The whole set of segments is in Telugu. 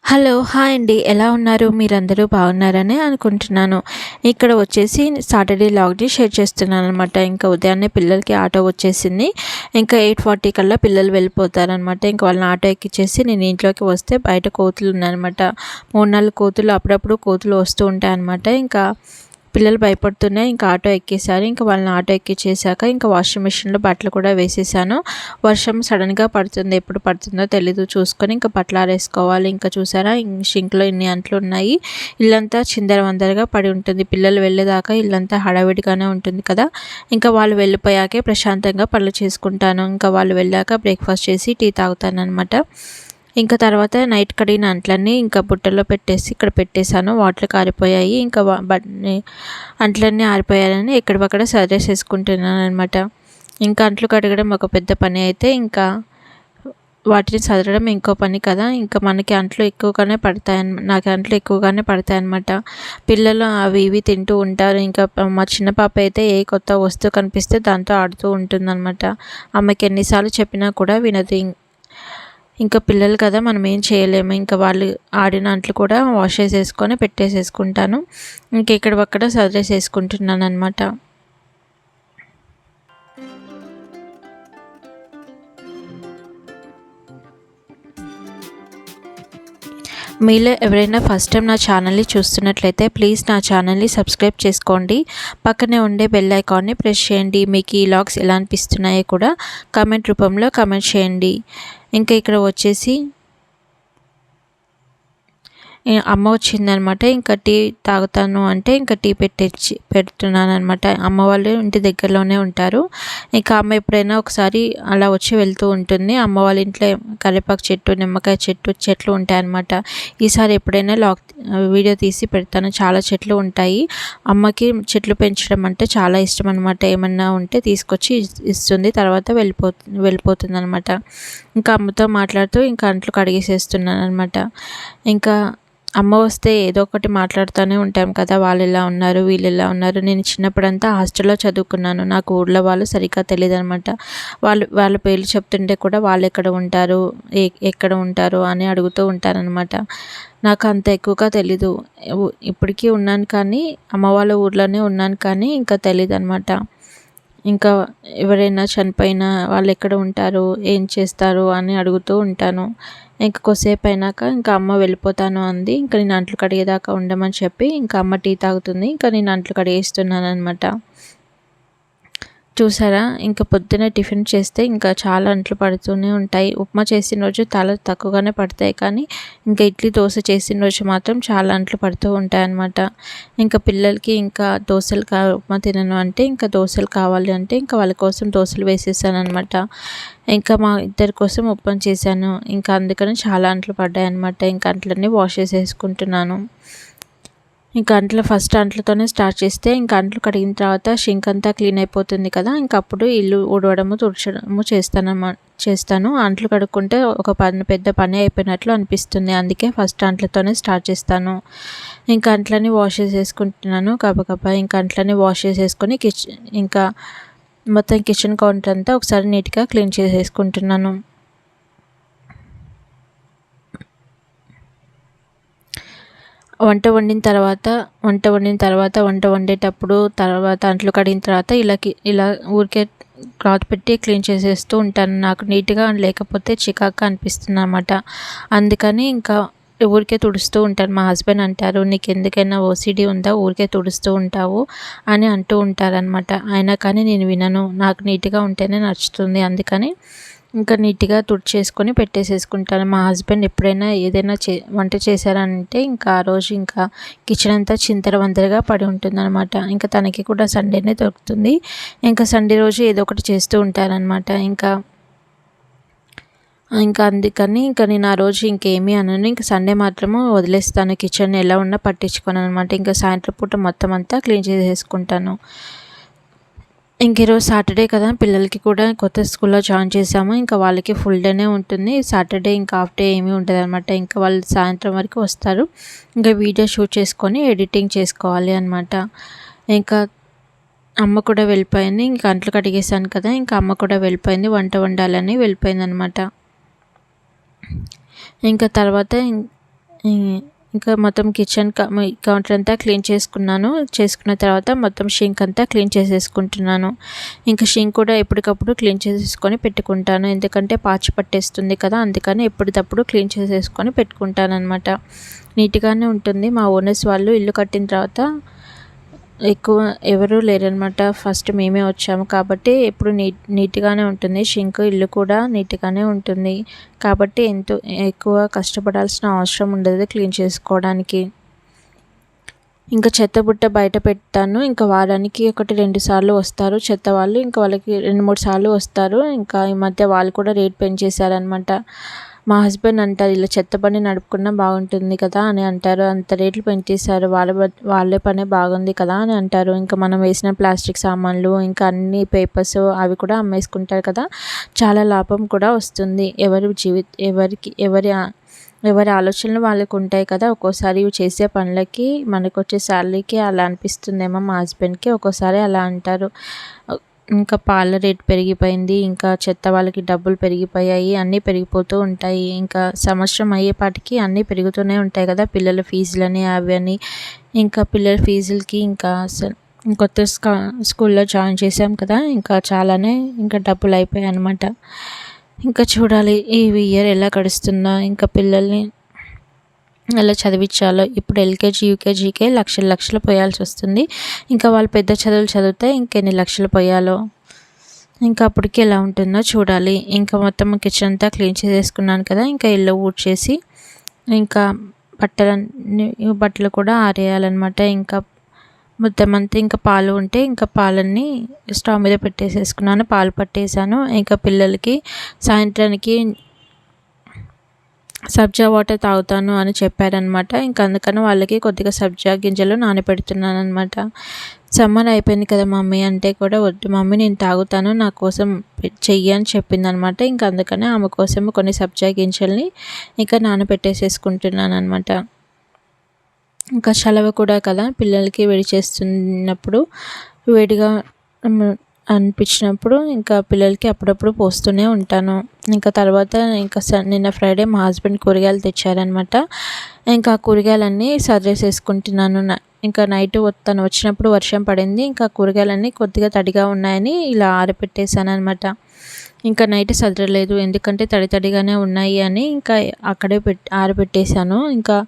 హలో! హాయ్ అండి. ఎలా ఉన్నారు? మీరందరూ బాగున్నారనే అనుకుంటున్నాను. ఇక్కడ వచ్చేసి సాటర్డే వ్లాగ్‌ని షేర్ చేస్తున్నాననమాట. ఇంకా ఉదయాన్నే పిల్లలకి ఆటో వచ్చేసింది. ఇంకా 8:40 కల్లా పిల్లలు వెళ్ళిపోతారనమాట. ఇంక వాళ్ళని ఆటో ఎక్కిచ్చేసి నేను ఇంట్లోకి వస్తే బయట కోతులున్నాయనమాట. 3, 4 కోతులు అప్పుడప్పుడు కోతులు వస్తూ ఉంటాయనమాట. ఇంకా పిల్లలు భయపడుతున్నాయి. ఇంకా ఆటో ఎక్కేసారు. ఇంక వాళ్ళని ఆటో ఎక్కిచ్చేసాక ఇంకా వాషింగ్ మిషన్‌లో బట్టలు కూడా వేసేసాను. వర్షం సడన్‌గా పడుతుంది. ఎప్పుడు పడుతుందో తెలీదు. చూసుకొని ఇంకా బట్టలు ఆరేసుకోవాలి. ఇంకా చూసారా షింక్‌లో ఎన్ని అంట్లున్నాయి. ఇల్లంతా చిందరవందరగా పడి ఉంటుంది. పిల్లలు వెళ్ళేదాకా ఇల్లంతా హడావిడిగానే ఉంటుంది కదా! ఇంకా వాళ్ళు వెళ్ళిపోయాకే ప్రశాంతంగా పనులు చేసుకుంటాను. ఇంకా వాళ్ళు వెళ్ళాక బ్రేక్‌ఫాస్ట్ చేసి టీ తాగుతాననమాట. ఇంకా తర్వాత నైట్ కడిగిన అంట్లన్నీ ఇంకా బుట్టలో పెట్టేసి ఇక్కడ పెట్టేశాను. వాటర్ కారిపోయాయి. ఇంకా అంట్లన్నీ ఆరిపోయాయని ఎక్కడివక్కడ సర్దేసేసుకుంటున్నాననమాట. ఇంకా అంట్లు కడగడం ఒక పెద్ద పని అయితే ఇంకా వాటిని సదరడం ఇంకో పని కదా! ఇంకా మనకి అంట్లు ఎక్కువగానే పడతాయి. నాకు అంట్లు ఎక్కువగానే పడతాయన్నమాట. పిల్లలు అవి ఇవి తింటూ ఉంటారు. ఇంకా మా చిన్న పాప అయితే ఏ కొత్త వస్తువు కనిపిస్తే దాంతో ఆడుతూ ఉంటుందన్నమాట. ఆమెకి ఎన్నిసార్లు చెప్పినా కూడా వినదు. ఇంకా పిల్లలు కదా, మనం ఏం చేయలేము. ఇంకా వాళ్ళు ఆడిన అంట్లు కూడా వాష్ చేసేసుకొని పెట్టేసేసుకుంటాను. ఇంకెక్కడవక్కడ సర్దేసేసుకుంటున్నాను అనమాట. మీలో ఎవరైనా ఫస్ట్ టైం నా ఛానల్ని చూస్తున్నట్లయితే ప్లీజ్ నా ఛానల్ని సబ్స్క్రైబ్ చేసుకోండి. పక్కనే ఉండే బెల్ ఐకాన్ని ప్రెస్ చేయండి. మీకు ఈ వ్లాగ్స్ ఎలా అనిపిస్తున్నాయో కూడా కామెంట్ రూపంలో కామెంట్ చేయండి. ఇంకా ఇక్కడ వచ్చేసి అమ్మ వచ్చిందనమాట. ఇంకా టీ తాగుతాను అంటే ఇంకా టీ పెడుతున్నాను అనమాట. అమ్మ వాళ్ళు ఇంటి దగ్గరలోనే ఉంటారు. ఇంకా అమ్మ ఎప్పుడైనా ఒకసారి అలా వచ్చి వెళ్తూ ఉంటుంది. అమ్మ వాళ్ళ ఇంట్లో కరివేపాకు చెట్టు, నిమ్మకాయ చెట్లు ఉంటాయన్నమాట. ఈసారి ఎప్పుడైనా వీడియో తీసి పెడతాను. చాలా చెట్లు ఉంటాయి. అమ్మకి చెట్లు పెంచడం అంటే చాలా ఇష్టం అనమాట. ఏమన్నా ఉంటే తీసుకొచ్చి ఇస్తుంది. తర్వాత వెళ్ళిపోతుంది అనమాట. ఇంకా అమ్మతో మాట్లాడుతూ ఇంకా అంట్లు కడిగేసేస్తున్నాను అనమాట. ఇంకా అమ్మ వస్తే ఏదో ఒకటి మాట్లాడుతూనే ఉంటాం కదా, వాళ్ళు ఇలా ఉన్నారు, వీళ్ళు ఇలా ఉన్నారు. నేను చిన్నప్పుడంతా హాస్టల్లో చదువుకున్నాను. నాకు ఊళ్ళో వాళ్ళు సరిగ్గా తెలియదు అనమాట. వాళ్ళ పేర్లు చెప్తుంటే కూడా వాళ్ళు ఎక్కడ ఉంటారు అని అడుగుతూ ఉంటారనమాట. నాకు అంత ఎక్కువగా తెలీదు. ఇప్పటికీ ఉన్నాను కానీ అమ్మ వాళ్ళ ఊర్లోనే ఉన్నాను కానీ ఇంకా తెలీదు అనమాట. ఇంకా ఎవరైనా చనిపోయినా వాళ్ళు ఎక్కడ ఉంటారు, ఏం చేస్తారు అని అడుగుతూ ఉంటాను. ఇంక కొద్దిసేపు అయినాక ఇంకా అమ్మ వెళ్ళిపోతాను అంది. ఇంకా నేను అంట్లు కడిగేదాకా ఉండమని చెప్పి ఇంకా అమ్మ టీ తాగుతుంది. ఇంకా నేను అంట్లు కడిగేస్తున్నాను అనమాట. చూసారా, ఇంకా పొద్దున టిఫిన్ చేస్తే ఇంకా చాలా అంట్లు పడుతూనే ఉంటాయి. ఉప్మా చేసిన రోజు చాలా తక్కువగానే పడతాయి కానీ ఇంకా ఇడ్లీ దోశ చేసిన రోజు మాత్రం చాలా అంట్లు పడుతూ ఉంటాయన్నమాట. ఇంకా పిల్లలకి ఇంకా ఉప్మా తినను అంటే ఇంకా దోశలు కావాలి అంటే ఇంకా వాళ్ళ కోసం దోశలు వేసేసాను అనమాట. ఇంకా మా ఇద్దరి కోసం ఉప్మా చేశాను. ఇంకా అందుకని చాలా అంట్లు పడ్డాయి అనమాట. ఇంకా అంట్లన్నీ వాష్ చేసేసుకుంటున్నాను. ఇంకా ఫస్ట్ అంట్లతోనే స్టార్ట్ చేస్తే ఇంకా అంట్లు కడిగిన తర్వాత షింక్ అంతా క్లీన్ అయిపోతుంది కదా, ఇంకా అప్పుడు ఇల్లు ఊడవడము తుడచడము చేస్తాను. అంట్లు కడుక్కుంటే ఒక పెద్ద పని అయిపోయినట్లు అనిపిస్తుంది. అందుకే ఫస్ట్ అంట్లతోనే స్టార్ట్ చేస్తాను. ఇంకా అంట్లని వాష్ చేసేసుకుంటున్నాను గబగబా. ఇంకా అంట్లని వాష్ చేసేసుకొని ఇంకా మొత్తం కిచెన్ కౌంటర్ అంతా ఒకసారి నీట్గా క్లీన్ చేసేసుకుంటున్నాను. వంట వండిన తర్వాత వంట వండేటప్పుడు తర్వాత అంట్లు కడిగిన తర్వాత ఇలా ఊరికే క్లాత్ పెట్టి క్లీన్ చేసేస్తూ ఉంటాను. నాకు నీట్గా లేకపోతే చికాకుగా అనిపిస్తుంది అన్నమాట. అందుకని ఇంకా ఊరికే తుడుస్తూ ఉంటాను. మా హస్బెండ్ అంటారు, నీకు ఎందుకైనా ఓసిడి ఉందా, ఊరికే తుడుస్తూ ఉంటావు అని అంటూ ఉంటారనమాట. అయినా కానీ నేను వినను. నాకు నీట్గా ఉంటేనే నచ్చుతుంది. అందుకని ఇంకా నీట్గా తుడిచేసుకొని పెట్టేసేసుకుంటాను. మా హస్బెండ్ ఎప్పుడైనా ఏదైనా వంట చేశారంటే ఇంకా ఆ రోజు ఇంకా కిచెన్ అంతా చిందరవందరగా పడి ఉంటుందన్నమాట. ఇంకా తనకి కూడా సండేనే దొరుకుతుంది. ఇంకా సండే రోజు ఏదో ఒకటి చేస్తూ ఉంటారనమాట. ఇంకా అందుకని ఇంకా నేను ఆ రోజు ఇంకేమీ అనను. ఇంకా సండే మాత్రము వదిలేస్తాను. కిచెన్ ఎలా ఉన్నా పట్టించుకోను అనమాట. ఇంకా సాయంత్రం పూట మొత్తం అంతా క్లీన్ చేసేసుకుంటాను. ఈరోజు సాటర్డే కదా, పిల్లలకి కూడా కొత్త స్కూల్లో జాయిన్ చేసాము. ఇంకా వాళ్ళకి ఫుల్ డేనే ఉంటుంది. సాటర్డే ఇంకా హాఫ్ డే ఏమీ ఉంటుంది అనమాట. ఇంకా వాళ్ళు సాయంత్రం వరకు వస్తారు. ఇంకా వీడియో షూట్ చేసుకొని ఎడిటింగ్ చేసుకోవాలి అనమాట. ఇంకా అమ్మ కూడా వెళ్ళిపోయింది. ఇంకా అంట్లు కడిగేసాను కదా, ఇంకా అమ్మ కూడా వెళ్ళిపోయింది. వంట వండాలని వెళ్ళిపోయింది అనమాట. ఇంకా తర్వాత ఇంకా మొత్తం కిచెన్ కౌంటర్ అంతా క్లీన్ చేసుకున్నాను. చేసుకున్న తర్వాత మొత్తం షింక్ అంతా క్లీన్ చేసేసుకుంటున్నాను. ఇంకా షింక్ కూడా ఎప్పటికప్పుడు క్లీన్ చేసేసుకొని పెట్టుకుంటాను. ఎందుకంటే పాచి పట్టేస్తుంది కదా, అందుకని ఎప్పటికప్పుడు క్లీన్ చేసేసుకొని పెట్టుకుంటానన్నమాట. నీట్గానే ఉంటుంది. మా ఓనర్స్ వాళ్ళు ఇల్లు కట్టిన తర్వాత ఎక్కువ ఎవరూ లేరనమాట. ఫస్ట్ మేమే వచ్చాము కాబట్టి ఎప్పుడు నీట్గానే ఉంటుంది. షింక్ ఇల్లు కూడా నీట్గానే ఉంటుంది కాబట్టి ఎంతో ఎక్కువ కష్టపడాల్సిన అవసరం ఉండదు క్లీన్ చేసుకోవడానికి. ఇంకా చెత్త బుట్ట బయట పెట్టాను. ఇంకా వారానికి 1-2 సార్లు వస్తారు చెత్త వాళ్ళు. ఇంకా వాళ్ళకి 2-3 సార్లు వస్తారు. ఇంకా ఈ మధ్య వాళ్ళు కూడా రేట్ పెంచేశారనమాట. మా హస్బెండ్ అంటారు, ఇలా చెత్త బండి నడుపుకున్నా బాగుంటుంది కదా అని అంటారు. అంత రేట్లు పెంచేశారు, వాళ్ళే పనే బాగుంది కదా అని అంటారు. ఇంకా మనం వేసిన ప్లాస్టిక్ సామాన్లు ఇంకా అన్ని పేపర్స్ అవి కూడా అమ్మేసుకుంటారు కదా, చాలా లాభం కూడా వస్తుంది. ఎవరి ఆలోచనలు వాళ్ళకు ఉంటాయి కదా. ఒక్కోసారి ఇవి చేసే పనులకి మనకు వచ్చే శాలరీకి అలా అనిపిస్తుందేమో మా హస్బెండ్కి. ఒక్కోసారి అలా అంటారు. ఇంకా పాల రేట్ పెరిగిపోయింది, ఇంకా చెత్త వాళ్ళకి డబ్బులు పెరిగిపోయాయి, అన్నీ పెరిగిపోతూ ఉంటాయి. ఇంకా సంవత్సరం అయ్యేపాటికి అన్నీ పెరుగుతూనే ఉంటాయి కదా, పిల్లల ఫీజులని అవి అని. ఇంకా పిల్లల ఫీజులకి ఇంకా కొత్త స్కూల్లో జాయిన్ చేసాం కదా, ఇంకా చాలానే ఇంకా డబ్బులు అయిపోయాయి అన్నమాట. ఇంకా చూడాలి ఈ ఇయర్ ఎలా గడుస్తుందో, ఇంకా పిల్లల్ని ఎలా చదివించాలో. ఇప్పుడు ఎల్కేజీ యూకేజీకే లక్షలు పోయాల్సి వస్తుంది. ఇంకా వాళ్ళు పెద్ద చదువులు చదివితే ఇంకెన్ని లక్షలు పోయాలో, ఇంకా అప్పటికి ఎలా ఉంటుందో చూడాలి. ఇంకా మొత్తం కిచెన్ అంతా క్లీన్ చేసేసుకున్నాను కదా, ఇంకా ఇల్లు ఊడ్చేసి ఇంకా బట్టలు కూడా ఆరేయాలన్నమాట. ఇంకా మొత్తం అంతా ఇంకా పాలు ఉంటే ఇంకా పాలన్నీ స్టవ్ మీద పెట్టేసేసుకున్నాను, పాలు పట్టేసాను. ఇంకా పిల్లలకి సాయంత్రానికి సబ్జా వాటర్ తాగుతాను అని చెప్పారనమాట. ఇంకా అందుకని వాళ్ళకి కొద్దిగా సబ్జా గింజలు నానబెడుతున్నాను అనమాట. సమ్మర్ అయిపోయింది కదా మమ్మీ అంటే కూడా, వద్దు మమ్మీ నేను తాగుతాను, నా కోసం చెయ్యి అని చెప్పిందనమాట. ఇంకా అందుకని ఆమె కోసం కొన్ని సబ్జా గింజల్ని ఇంకా నానబెట్టేసేసుకుంటున్నాను అనమాట. ఇంకా చలవ కూడా కదా, పిల్లలకి వేడి చేస్తున్నప్పుడు వేడిగా అనిపించినప్పుడు ఇంకా పిల్లలకి అప్పుడప్పుడు పోస్తూనే ఉంటాను. ఇంకా తర్వాత ఇంకా నిన్న ఫ్రైడే మా హస్బెండ్ కూరగాయలు తెచ్చారనమాట. ఇంకా కూరగాయలన్నీ సర్దేసేసుకుంటున్నాను. ఇంకా నైట్ తను వచ్చినప్పుడు వర్షం పడింది. ఇంకా కూరగాయలన్నీ కొద్దిగా తడిగా ఉన్నాయని ఇలా ఆరబెట్టేశాను అనమాట. ఇంకా నైట్ సదరలేదు, ఎందుకంటే తడిగానే ఉన్నాయి అని ఇంకా అక్కడే ఆరబెట్టేశాను. ఇంకా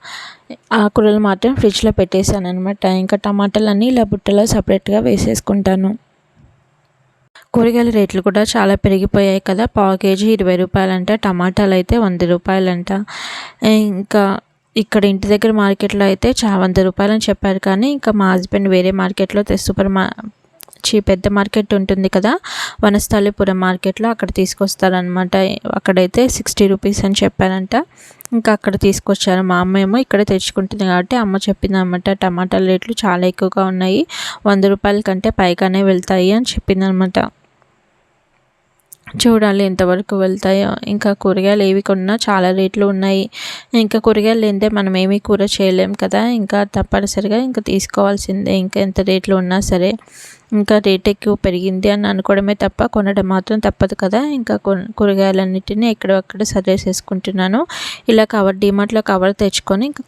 ఆకుకూరలు మాత్రం ఫ్రిడ్జ్లో పెట్టేశాను అనమాట. ఇంకా టమాటాలన్నీ ఇలా బుట్టలో సపరేట్గా వేసేసుకుంటాను. కూరగాయల రేట్లు కూడా చాలా పెరిగిపోయాయి కదా, పావు కేజీ 20 రూపాయలంట, టమాటాలు అయితే 100 రూపాయలంట. ఇంకా ఇక్కడ ఇంటి దగ్గర మార్కెట్లో అయితే 100 రూపాయలని చెప్పారు. కానీ ఇంకా మా హస్బెండ్ వేరే మార్కెట్లో పెద్ద మార్కెట్ ఉంటుంది కదా, వనస్థలిపురం మార్కెట్లో అక్కడ తీసుకొస్తారనమాట. అక్కడైతే 60 రూపీస్ అని చెప్పారంట. ఇంకా అక్కడ తీసుకొచ్చారు. మా అమ్మ ఏమో ఇక్కడ తెచ్చుకుంటుంది కాబట్టి అమ్మ చెప్పిందనమాట, టమాటాల రేట్లు చాలా ఎక్కువగా ఉన్నాయి, 100 రూపాయల కంటే పైగానే వెళ్తాయి అని చెప్పిందనమాట. చూడాలి ఎంతవరకు వెళ్తాయో. ఇంకా కూరగాయలు ఏవి కొన్నా చాలా రేట్లు ఉన్నాయి. ఇంకా కూరగాయలు లేనిదే మనం ఏమీ కూర చేయలేం కదా, ఇంకా తప్పనిసరిగా ఇంకా తీసుకోవాల్సిందే. ఇంకా ఎంత రేట్లు ఉన్నా సరే, ఇంకా రేట్ ఎక్కువ పెరిగింది అని అనుకోవడమే తప్ప కొనడం మాత్రం తప్పదు కదా. ఇంకా కూరగాయలన్నిటినీ ఎక్కడొక్కడ సర్దేసేసుకుంటున్నాను. ఇలా డీమార్ట్లో కవర్ తెచ్చుకొని ఇంకా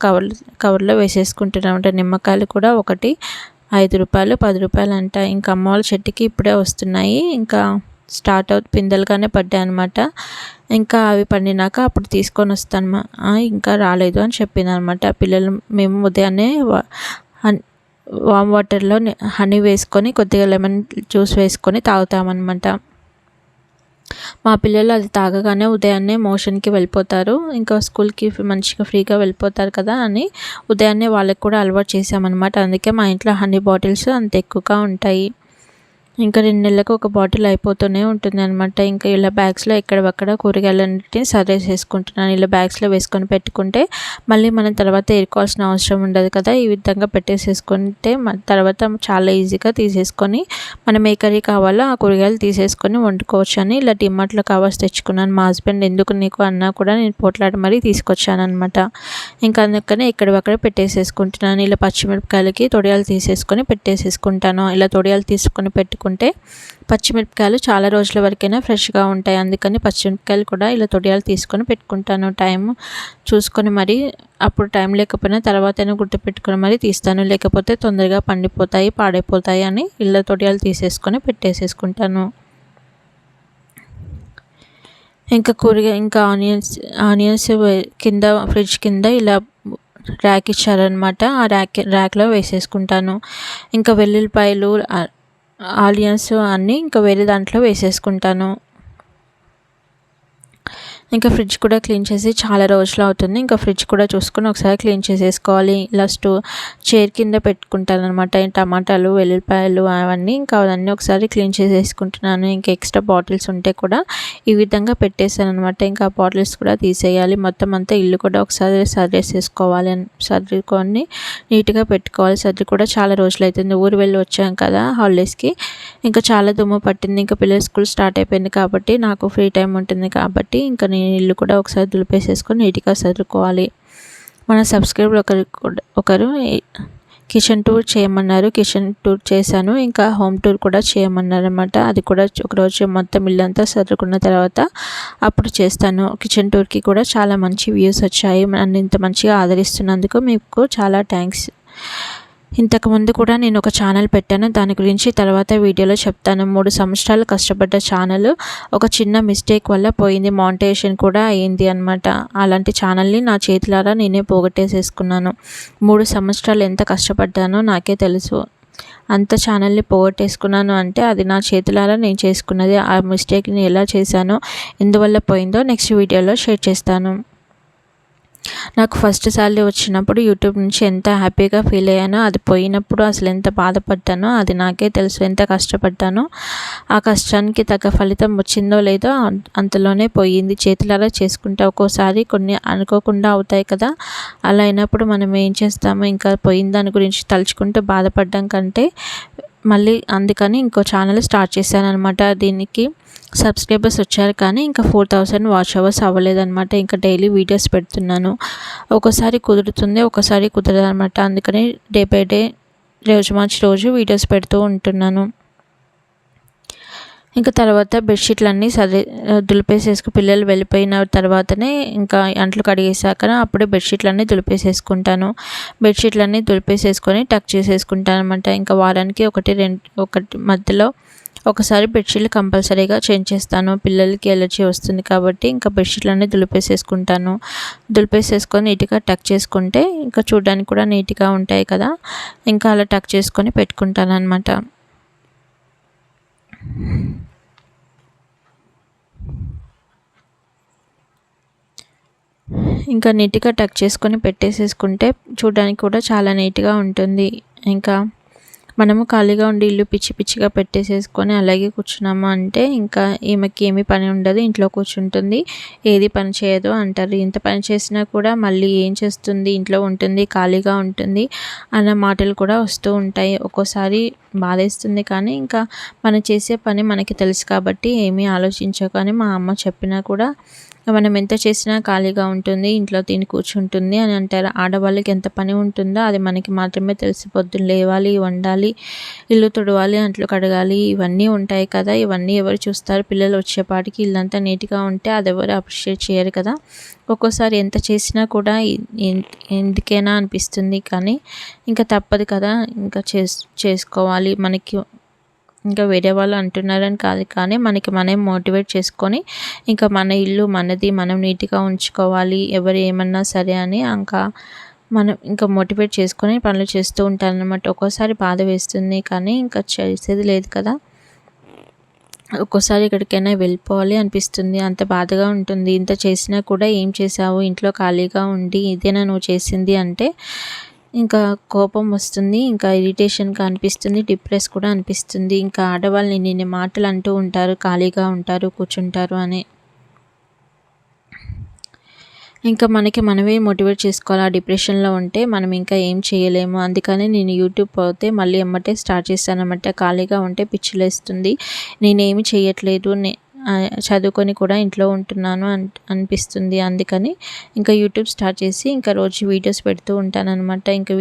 కవర్లో వేసేసుకుంటున్నాను. నిమ్మకాయలు కూడా ఒకటి 5 రూపాయలు 10 రూపాయలు అంట. ఇంకా అమ్మ వాళ్ళ చెట్టుకి ఇప్పుడే వస్తున్నాయి, ఇంకా పిందెలుగానే పడ్డాయి అనమాట. ఇంకా అవి పండినాక అప్పుడు తీసుకొని వస్తాను, ఇంకా రాలేదు అని చెప్పింది అనమాట. పిల్లలు మేము ఉదయాన్నే వామ్ వాటర్లో హనీ వేసుకొని కొద్దిగా లెమన్ జ్యూస్ వేసుకొని తాగుతామన్నమాట. మా పిల్లలు అది తాగగానే ఉదయాన్నే మోషన్కి వెళ్ళిపోతారు, ఇంకా స్కూల్కి మంచిగా ఫ్రీగా వెళ్ళిపోతారు కదా అని ఉదయాన్నే వాళ్ళకి కూడా అలవాటు చేసామన్నమాట. అందుకే మా ఇంట్లో హనీ బాటిల్స్ అంత ఎక్కువగా ఉంటాయి. ఇంకా 2 నెలలకు ఒక బాటిల్ అయిపోతూనే ఉంటుంది అనమాట. ఇంకా ఇలా బ్యాగ్స్లో ఎక్కడక్కడ కూరగాయలన్నిటిని సర్దేసేసుకుంటున్నాను. ఇలా బ్యాగ్స్లో వేసుకొని పెట్టుకుంటే మళ్ళీ మనం తర్వాత ఏరుకోవాల్సిన అవసరం ఉండదు కదా. ఈ విధంగా పెట్టేసేసుకుంటే తర్వాత చాలా ఈజీగా తీసేసుకొని మనం ఏ కర్రీ కావాలో ఆ కూరగాయలు తీసేసుకొని వండుకోవచ్చు అని ఇలా డిమార్ట్లో కవర్స్ తెచ్చుకున్నాను. మా హస్బెండ్ ఎందుకు నీకు అన్నా కూడా నేను పోట్లాడి మరీ తీసుకొచ్చాను అనమాట. ఇంకా అందుకనే ఎక్కడక్కడ పెట్టేసేసుకుంటున్నాను. ఇలా పచ్చిమిరపకాయలకి తొడియాలు తీసేసుకొని పెట్టేసేసుకుంటాను. ఇలా తొడియాలు తీసుకొని పెట్టుకుంటే పచ్చిమిరపకాయలు చాలా రోజుల వరకైనా ఫ్రెష్గా ఉంటాయి. అందుకని పచ్చిమిరపకాయలు కూడా ఇలా తొడియాలు తీసుకొని పెట్టుకుంటాను. టైం చూసుకొని మరి అప్పుడు టైం లేకపోయినా తర్వాతైనా గుర్తు పెట్టుకొని మరి తీస్తాను. లేకపోతే తొందరగా పండిపోతాయి, పాడైపోతాయి అని ఇలా తొడియాలు తీసేసుకొని పెట్టేసేసుకుంటాను. ఇంకా ఆనియన్స్ కింద ఫ్రిడ్జ్ కింద ఇలా ర్యాక్ ఇచ్చారనమాట. ఆ ర్యాక్లో వేసేసుకుంటాను. ఇంకా వెల్లుల్లిపాయలు, ఆనియన్స్ అన్నీ ఇంకా వేరే దాంట్లో వేసేసుకుంటాను. ఇంకా ఫ్రిడ్జ్ కూడా క్లీన్ చేసి చాలా రోజులు అవుతుంది. ఇంకా ఫ్రిడ్జ్ కూడా చూసుకొని ఒకసారి క్లీన్ చేసేసుకోవాలి. ఇలా చైర్ కింద పెట్టుకుంటాను అనమాట. టమాటాలు, వెల్లుల్లిపాయలు అవన్నీ ఇంకా అవన్నీ ఒకసారి క్లీన్ చేసేసుకుంటున్నాను. ఇంకా ఎక్స్ట్రా బాటిల్స్ ఉంటే కూడా ఈ విధంగా పెట్టేశాను అనమాట. ఇంకా ఆ బాటిల్స్ కూడా తీసేయాలి. మొత్తం అంతా ఇల్లు కూడా ఒకసారి సర్దుకొని నీట్గా పెట్టుకోవాలి. సర్ది కూడా చాలా రోజులు అవుతుంది. ఊరు వెళ్ళి వచ్చాం కదా హాలిడేస్కి. ఇంకా చాలా దుమ్ము పట్టింది. ఇంకా పిల్లల స్కూల్ స్టార్ట్ అయిపోయింది కాబట్టి నాకు ఫ్రీ టైం ఉంటుంది కాబట్టి ఇంకా నేను ఇల్లు కూడా ఒకసారి దులిపేసేసుకొని నీట్గా సర్దుకోవాలి. మన సబ్స్క్రైబర్ ఒకరు కిచెన్ టూర్ చేయమన్నారు. కిచెన్ టూర్ చేశాను. ఇంకా హోమ్ టూర్ కూడా చేయమన్నారు అనమాట. అది కూడా ఒకరోజు మొత్తం ఇల్లంతా సర్దుకున్న తర్వాత అప్పుడు చేస్తాను. కిచెన్ టూర్కి కూడా చాలా మంచి వ్యూస్ వచ్చాయి. నన్ను ఇంత మంచిగా ఆదరిస్తున్నందుకు మీకు చాలా థ్యాంక్స్. ఇంతకుముందు కూడా నేను ఒక ఛానల్ పెట్టాను. దాని గురించి తర్వాత వీడియోలో చెప్తాను. 3 సంవత్సరాలు కష్టపడ్డ ఛానల్ ఒక చిన్న మిస్టేక్ వల్ల పోయింది. మానిటైజేషన్ కూడా అయింది అనమాట. అలాంటి ఛానల్ని నా చేతులారా నేనే పోగొట్టేసేసుకున్నాను. 3 సంవత్సరాలు ఎంత కష్టపడ్డానో నాకే తెలుసు. అంత ఛానల్ని పోగొట్టేసుకున్నాను అంటే అది నా చేతులారా నేను చేసుకున్నది. ఆ మిస్టేక్ని ఎలా చేశానో, ఎందువల్ల పోయిందో నెక్స్ట్ వీడియోలో షేర్ చేస్తాను. నాకు ఫస్ట్ సాలరీ వచ్చినప్పుడు యూట్యూబ్ నుంచి ఎంత హ్యాపీగా ఫీల్ అయ్యానో, అది పోయినప్పుడు అసలు ఎంత బాధపడ్డానో అది నాకే తెలుసు. ఎంత కష్టపడ్డానో ఆ కష్టానికి తగ్గ ఫలితం వచ్చిందో లేదో అంతలోనే పోయింది. చేతులారా చేసుకుంటే ఒక్కోసారి కొన్ని అనుకోకుండా అవుతాయి కదా. అలా అయినప్పుడు మనం ఏం చేస్తామో, ఇంకా పోయిన దాని గురించి తలుచుకుంటూ బాధపడడం కంటే మళ్ళీ అందుకని ఇంకో ఛానల్ స్టార్ట్ చేశాను అనమాట. దీనికి సబ్స్క్రైబర్స్ వచ్చారు కానీ ఇంకా 4000 వాచ్ అవర్స్ అవ్వలేదన్నమాట. ఇంకా డైలీ వీడియోస్ పెడుతున్నాను. ఒకసారి కుదురుతుంది, ఒకసారి కుదరదు అనమాట. అందుకని డే బై డే రోజు మార్చి రోజు వీడియోస్ పెడుతూ ఉంటున్నాను. ఇంకా తర్వాత బెడ్షీట్లన్నీ పిల్లలు వెళ్ళిపోయిన తర్వాతనే ఇంకా అంట్లు కడిగేసాక అప్పుడే బెడ్షీట్లన్నీ దులిపేసేసుకుంటాను. బెడ్షీట్లన్నీ దులిపేసేసుకొని టక్ చేసేసుకుంటాను అనమాట. ఇంకా వారానికి ఒకటి మధ్యలో ఒకసారి బెడ్షీట్లు కంపల్సరీగా చేంజ్ చేస్తాను. పిల్లలకి ఎలర్జీ వస్తుంది కాబట్టి ఇంకా బెడ్షీట్లన్నీ దులిపేసేసుకొని నీట్గా టక్ చేసుకుంటే ఇంకా చూడడానికి కూడా నీట్గా ఉంటాయి కదా. ఇంకా అలా టక్ చేసుకొని పెట్టుకుంటాను అనమాట. ఇంకా నీట్గా టక్ చేసుకొని పెట్టేసేసుకుంటే చూడడానికి కూడా చాలా నీట్గా ఉంటుంది. ఇంకా మనము ఖాళీగా ఉండి ఇల్లు పిచ్చి పిచ్చిగా పెట్టేసేసుకొని అలాగే కూర్చున్నాము అంటే ఇంకా ఈమెకి ఏమీ పని ఉండదు, ఇంట్లో కూర్చుంటుంది, ఏది పని చేయదు అంటారు. ఇంత పని చేసినా కూడా మళ్ళీ ఏం చేస్తుంది, ఇంట్లో ఉంటుంది, ఖాళీగా ఉంటుంది అన్న మాటలు కూడా వస్తూ ఉంటాయి. ఒక్కోసారి బాధేస్తుంది కానీ ఇంకా మనం చేసే పని మనకి తెలుసు కాబట్టి ఏమీ ఆలోచించకని మా అమ్మ చెప్పినా కూడా మనం ఎంత చేసినా ఖాళీగా ఉంటుంది, ఇంట్లో తిని కూర్చుంటుంది అని అంటారు. ఆడవాళ్ళకి ఎంత పని ఉంటుందో అది మనకి మాత్రమే తెలిసి. పొద్దున్న లేవాలి, వండాలి, ఇల్లు తుడవాలి, అంట్లు కడగాలి, ఇవన్నీ ఉంటాయి కదా. ఇవన్నీ ఎవరు చూస్తారు? పిల్లలు వచ్చేపాటికి ఇల్లంతా నీట్గా ఉంటే అది ఎవరు అప్రిషియేట్ చేయరు కదా. ఒక్కోసారి ఎంత చేసినా కూడా ఎందుకైనా అనిపిస్తుంది కానీ ఇంకా తప్పదు కదా, ఇంకా చేసుకోవాలి. మనకి ఇంకా వేరే వాళ్ళు అంటున్నారని కాదు కానీ మనకి మనం మోటివేట్ చేసుకొని ఇంకా మన ఇల్లు మనది, మనం నీట్గా ఉంచుకోవాలి, ఎవరు ఏమన్నా సరే అని మనం ఇంకా మోటివేట్ చేసుకొని పనులు చేస్తూ ఉంటానన్నమాట. ఒక్కోసారి బాధ వేస్తుంది కానీ ఇంకా చేసేది లేదు కదా. ఒక్కోసారి ఎక్కడికైనా వెళ్ళిపోవాలి అనిపిస్తుంది, అంత బాధగా ఉంటుంది. ఇంత చేసినా కూడా ఏం చేసావు, ఇంట్లో ఖాళీగా ఉండి ఇదేనా నువ్వు చేసింది అంటే ఇంకా కోపం వస్తుంది, ఇంకా ఇరిటేషన్గా అనిపిస్తుంది, డిప్రెస్ కూడా అనిపిస్తుంది. ఇంకా ఆడవాళ్ళని నిన్న మాటలు అంటూ ఉంటారు, ఖాళీగా ఉంటారు, కూర్చుంటారు అని. ఇంకా మనమే మోటివేట్ చేసుకోవాలి. ఆ డిప్రెషన్లో ఉంటే మనం ఇంకా ఏం చేయలేము. అందుకని నేను యూట్యూబ్ పోతే మళ్ళీ ఎమ్మటే స్టార్ట్ చేశాను అన్నమాట. ఖాళీగా ఉంటే పిచ్చిలేస్తుంది, నేనేమి చేయట్లేదు చదువుకొని కూడా ఇంట్లో ఉంటున్నాను అనిపిస్తుంది. అందుకని ఇంకా యూట్యూబ్ స్టార్ట్ చేసి ఇంకా రోజు వీడియోస్ పెడుతూ ఉంటానన్నమాట. ఇంకా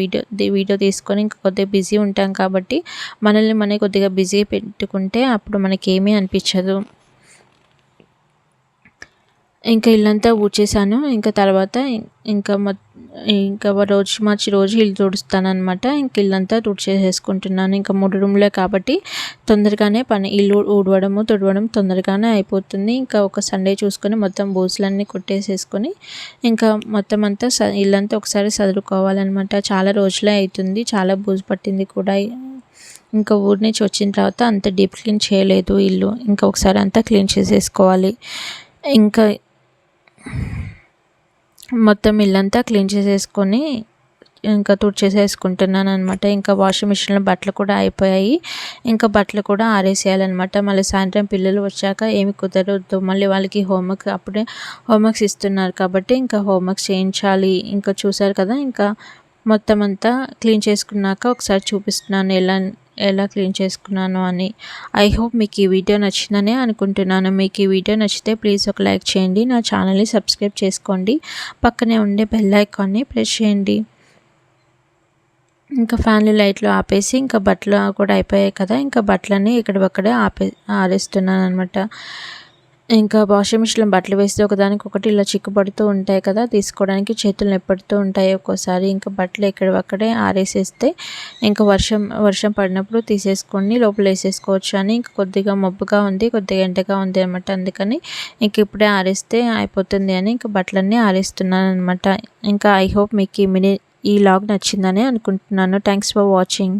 వీడియో తీసుకొని ఇంకా కొద్దిగా బిజీ ఉంటాం కాబట్టి మనల్ని కొద్దిగా బిజీ పెట్టుకుంటే అప్పుడు మనకేమీ అనిపించదు. ఇంకా ఇల్లంతా ఊడ్చేసాను. ఇంకా తర్వాత ఇంకా మార్చి రోజు ఇల్లు తుడుస్తాననమాట. ఇంక ఇల్లంతా తుడిచేసేసుకుంటున్నాను. ఇంకా 3 రూమ్లే కాబట్టి తొందరగానే ఇల్లు ఊడవడము తుడవడం తొందరగానే అయిపోతుంది. ఇంకా ఒక సండే చూసుకొని మొత్తం బూజులన్నీ కొట్టేసేసుకొని ఇంకా మొత్తం అంతా ఇల్లంతా ఒకసారి సదురుకోవాలన్నమాట. చాలా రోజులే అవుతుంది, చాలా బూజు పట్టింది కూడా. ఇంకా ఊరి నుంచి వచ్చిన తర్వాత అంత డీప్ క్లీన్ చేయలేదు ఇల్లు. ఇంకా ఒకసారి అంతా క్లీన్ చేసేసుకోవాలి. ఇంకా మొత్తం ఇల్లంతా క్లీన్ చేసేసుకొని ఇంకా తుడిచేసేసుకుంటున్నాను అనమాట. ఇంకా వాషింగ్ మిషన్లో బట్టలు కూడా అయిపోయాయి. ఇంకా బట్టలు కూడా ఆరేసేయాలన్నమాట. మళ్ళీ సాయంత్రం పిల్లలు వచ్చాక ఏమి కుదరదు. మళ్ళీ వాళ్ళకి అప్పుడే హోంవర్క్స్ ఇస్తున్నారు కాబట్టి ఇంకా హోంవర్క్స్ చేయించాలి. ఇంకా చూసారు కదా, ఇంకా మొత్తం అంతా క్లీన్ చేసుకున్నాక ఒకసారి చూపిస్తున్నాను ఎలా క్లీన్ చేసుకున్నాను అని. ఐ హోప్ మీకు ఈ వీడియో నచ్చిందనే అనుకుంటున్నాను. మీకు ఈ వీడియో నచ్చితే ప్లీజ్ ఒక లైక్ చేయండి, నా ఛానల్ని సబ్స్క్రైబ్ చేసుకోండి, పక్కనే ఉండే బెల్ ఐకాన్ని ప్రెస్ చేయండి. ఇంకా ఫ్యాన్లు లైట్లు ఆపేసి ఇంకా బట్టలు కూడా అయిపోయాయి కదా, ఇంకా బట్టలన్నీ ఇక్కడొక్కడే ఆరేస్తున్నాను అనమాట. ఇంకా వాషింగ్ మిషన్లో బట్టలు వేస్తే ఒకదానికొకటి ఇలా చిక్కుపడుతూ ఉంటాయి కదా, తీసుకోవడానికి చేతులు నొప్పిడుతూ ఉంటాయి ఒక్కోసారి. ఇంకా బట్టలు ఎక్కడొక్కడే ఆరేసేస్తే ఇంకా వర్షం పడినప్పుడు తీసేసుకొని లోపల వేసేసుకోవచ్చు అని. ఇంకా కొద్దిగా మబ్బుగా ఉంది, కొద్దిగా ఎండగా ఉంది అనమాట. అందుకని ఇంక ఇప్పుడే ఆరేస్తే అయిపోతుంది అని ఇంకా బట్టలన్నీ ఆరేస్తున్నాను అనమాట. ఇంకా ఐ హోప్ మీకు ఈ వ్లాగ్ నచ్చిందని అనుకుంటున్నాను. Thanks for watching.